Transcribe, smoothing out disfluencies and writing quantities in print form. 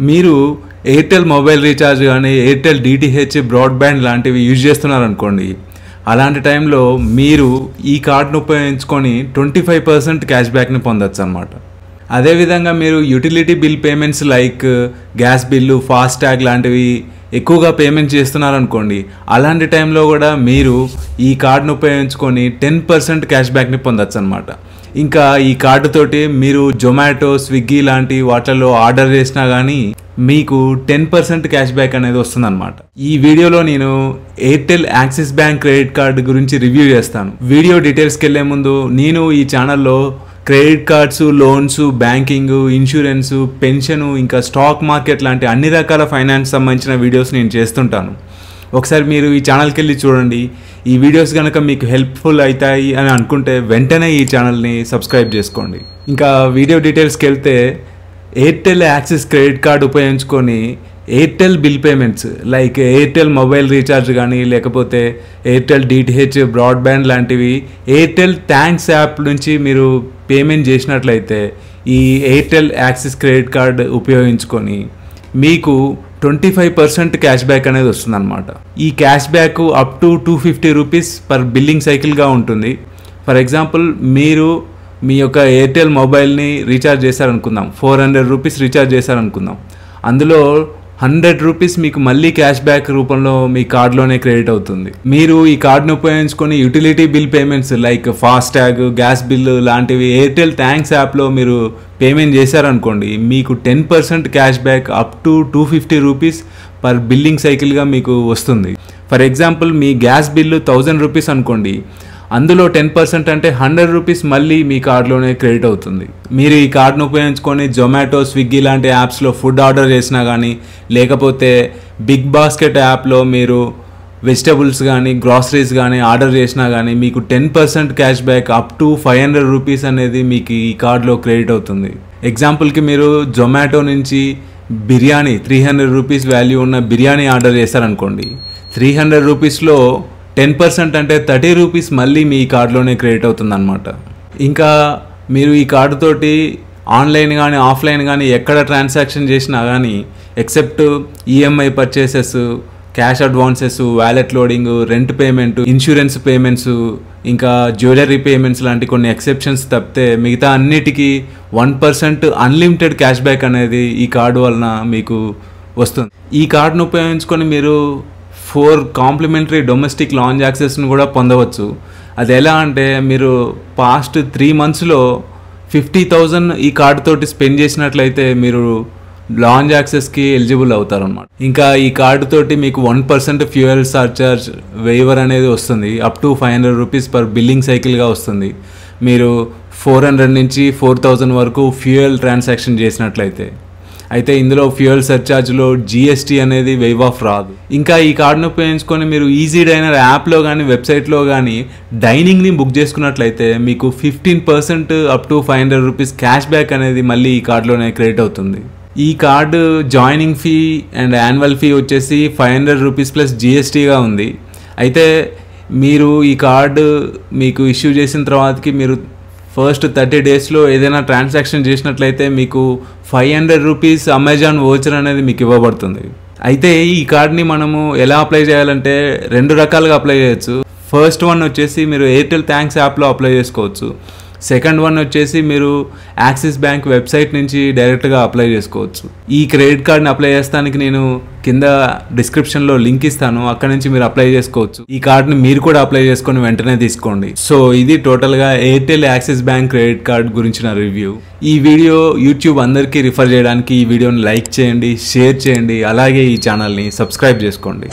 మీరు Airtel mobile recharge కానీ Airtel DTH broadband లాంటివి యూజ్ చేస్తున్నారనుకోండి, అలాంటి టైంలో మీరు ఈ కార్డును ఉపయోగించుకొని 25% క్యాష్ బ్యాక్ని పొందొచ్చు అన్నమాట. అదేవిధంగా మీరు utility bill payments like gas bill, FASTag లాంటివి ఎక్కువగా పేమెంట్ చేస్తున్నారనుకోండి, అలాంటి టైంలో కూడా మీరు ఈ కార్డును ఉపయోగించుకొని 10% క్యాష్ బ్యాక్ని పొందొచ్చు అనమాట. ఇంకా ఈ కార్డు తోటి మీరు జొమాటో, స్విగ్గీ లాంటి వాటిల్లో ఆర్డర్ చేసినా కానీ మీకు 10% క్యాష్ బ్యాక్ అనేది వస్తుందన్నమాట. ఈ వీడియోలో నేను Airtel axis bank credit card గురించి రివ్యూ చేస్తాను. వీడియో డీటెయిల్స్కి వెళ్ళే ముందు నేను ఈ ఛానల్లో credit cards, loans, banking, insurance, pension, ఇంకా స్టాక్ మార్కెట్ లాంటి అన్ని రకాల ఫైనాన్స్ సంబంధించిన వీడియోస్ నేను చేస్తుంటాను. ఒకసారి మీరు ఈ ఛానల్కి వెళ్ళి చూడండి. ఈ వీడియోస్ కనుక మీకు హెల్ప్ఫుల్ అవుతాయి అని అనుకుంటే వెంటనే ఈ ఛానల్ని సబ్స్క్రైబ్ చేసుకోండి. ఇంకా వీడియో డీటెయిల్స్కి వెళ్తే ఎయిర్టెల్ యాక్సిస్ క్రెడిట్ కార్డు ఉపయోగించుకొని Airtel bill payments like Airtel mobile recharge కానీ లేకపోతే ఎయిర్టెల్ డిటిహెచ్ బ్రాడ్బ్యాండ్ లాంటివి ఎయిర్టెల్ థ్యాంక్స్ యాప్ నుంచి మీరు పేమెంట్ చేసినట్లయితే ఈ ఎయిర్టెల్ యాక్సిస్ క్రెడిట్ కార్డ్ ఉపయోగించుకొని మీకు 25% క్యాష్ బ్యాక్ అనేది వస్తుందన్నమాట. ఈ cash back up to 250 rupees per billing సైకిల్గా ఉంటుంది. ఫర్ ఎగ్జాంపుల్ మీరు మీ యొక్క ఎయిర్టెల్ మొబైల్ని రీఛార్జ్ చేశారనుకుందాం, 400 రూపీస్ రీఛార్జ్ చేశారనుకుందాం. అందులో 100 రూపీస్ మీకు మళ్ళీ క్యాష్ బ్యాక్ రూపంలో మీ కార్డులోనే క్రెడిట్ అవుతుంది. మీరు ఈ కార్డును ఉపయోగించుకొని utility bill payments like FASTag, gas bill లాంటివి ఎయిర్టెల్ థ్యాంక్స్ యాప్లో మీరు పేమెంట్ చేశారనుకోండి, మీకు 10% cash back up to 250 rupees per billing సైకిల్గా మీకు వస్తుంది. ఫర్ ఎగ్జాంపుల్ మీ గ్యాస్ బిల్లు 1000 రూపీస్ అనుకోండి, అందులో 10% అంటే 100 రూపీస్ మళ్ళీ మీ కార్డులోనే క్రెడిట్ అవుతుంది. మీరు ఈ కార్డును ఉపయోగించుకొని జొమాటో, స్విగ్గీ లాంటి యాప్స్లో ఫుడ్ ఆర్డర్ చేసినా కానీ లేకపోతే బిగ్ బాస్కెట్ యాప్లో మీరు వెజిటబుల్స్ కానీ గ్రాసరీస్ కానీ ఆర్డర్ చేసినా కానీ మీకు 10% cash back up to 500 rupees అనేది మీకు ఈ కార్డులో క్రెడిట్ అవుతుంది. ఎగ్జాంపుల్కి మీరు జొమాటో నుంచి బిర్యానీ 300 రూపీస్ వాల్యూ ఉన్న బిర్యానీ ఆర్డర్ చేశారనుకోండి, 300 రూపీస్లో 10% అంటే 30 రూపీస్ మళ్ళీ మీ కార్డులోనే క్రెడిట్ అవుతుంది అనమాట. ఇంకా మీరు ఈ కార్డుతోటి ఆన్లైన్ కానీ ఆఫ్లైన్ కానీ ఎక్కడ ట్రాన్సాక్షన్ చేసినా కానీ except EMI purchases, cash advances, wallet loading, rent payment, insurance payments, ఇంకా జ్యువెలరీ పేమెంట్స్ లాంటి కొన్ని ఎక్సెప్షన్స్ తప్పితే మిగతా అన్నిటికీ 1% అన్లిమిటెడ్ క్యాష్ బ్యాక్ అనేది ఈ కార్డు వలన మీకు వస్తుంది. ఈ కార్డును ఉపయోగించుకొని మీరు 4 కాంప్లిమెంటరీ డొమెస్టిక్ లాంజ్ యాక్సెస్ను కూడా పొందవచ్చు. అది ఎలా అంటే మీరు పాస్ట్ 3 మంత్స్లో 50,000 ఈ కార్డు తోటి స్పెండ్ చేసినట్లయితే మీరు లాంజ్ యాక్సెస్కి ఎలిజిబుల్ అవుతారన్నమాట. ఇంకా ఈ కార్డు తోటి మీకు 1% ఫ్యూయల్ సర్చార్జ్ వేవర్ అనేది వస్తుంది. Up to 500 rupees per billing సైకిల్గా వస్తుంది. మీరు 400 నుంచి 4000 వరకు ఫ్యూయల్ ట్రాన్సాక్షన్ చేసినట్లయితే. అయితే ఇందులో ఫ్యూయల్ సర్చార్జ్లో జిఎస్టీ అనేది వేవ్ ఆఫ్ రాదు. ఇంకా ఈ కార్డును ఉపయోగించుకొని మీరు ఈజీ డైనర్ యాప్లో కానీ వెబ్సైట్లో కానీ డైనింగ్ని బుక్ చేసుకున్నట్లయితే మీకు 15% up to 500 rupees cash back అనేది మళ్ళీ ఈ కార్డులోనే క్రెడిట్ అవుతుంది. ఈ card joining fee and annual fee వచ్చేసి 500 రూపీస్ ప్లస్ జిఎస్టీగా ఉంది. అయితే మీరు ఈ కార్డు మీకు ఇష్యూ చేసిన తర్వాతకి మీరు ఫస్ట్ 30 డేస్లో ఏదైనా ట్రాన్సాక్షన్ చేసినట్లయితే మీకు 500 రూపీస్ అమెజాన్ వోచర్ అనేది మీకు ఇవ్వబడుతుంది. అయితే ఈ కార్డ్ని మనము ఎలా అప్లై చేయాలంటే 2 రకాలుగా అప్లై చేయొచ్చు. ఫస్ట్ వన్ వచ్చేసి మీరు ఎయిర్టెల్ థ్యాంక్స్ యాప్లో అప్లై చేసుకోవచ్చు. సెకండ్ వన్ వచ్చేసి మీరు యాక్సిస్ బ్యాంక్ వెబ్సైట్ నుంచి డైరెక్ట్గా అప్లై చేసుకోవచ్చు. ఈ క్రెడిట్ కార్డ్ని అప్లై చేస్తానికి నేను కింద డిస్క్రిప్షన్లో లింక్ ఇస్తాను, అక్కడ నుంచి మీరు అప్లై చేసుకోవచ్చు. ఈ కార్డ్ని మీరు కూడా అప్లై చేసుకొని వెంటనే తీసుకోండి. సో ఇది టోటల్గా Airtel axis bank credit card గురించిన రివ్యూ. ఈ వీడియో యూట్యూబ్ అందరికీ రిఫర్ చేయడానికి ఈ వీడియోని లైక్ చేయండి, షేర్ చేయండి, అలాగే ఈ ఛానల్ని సబ్స్క్రైబ్ చేసుకోండి.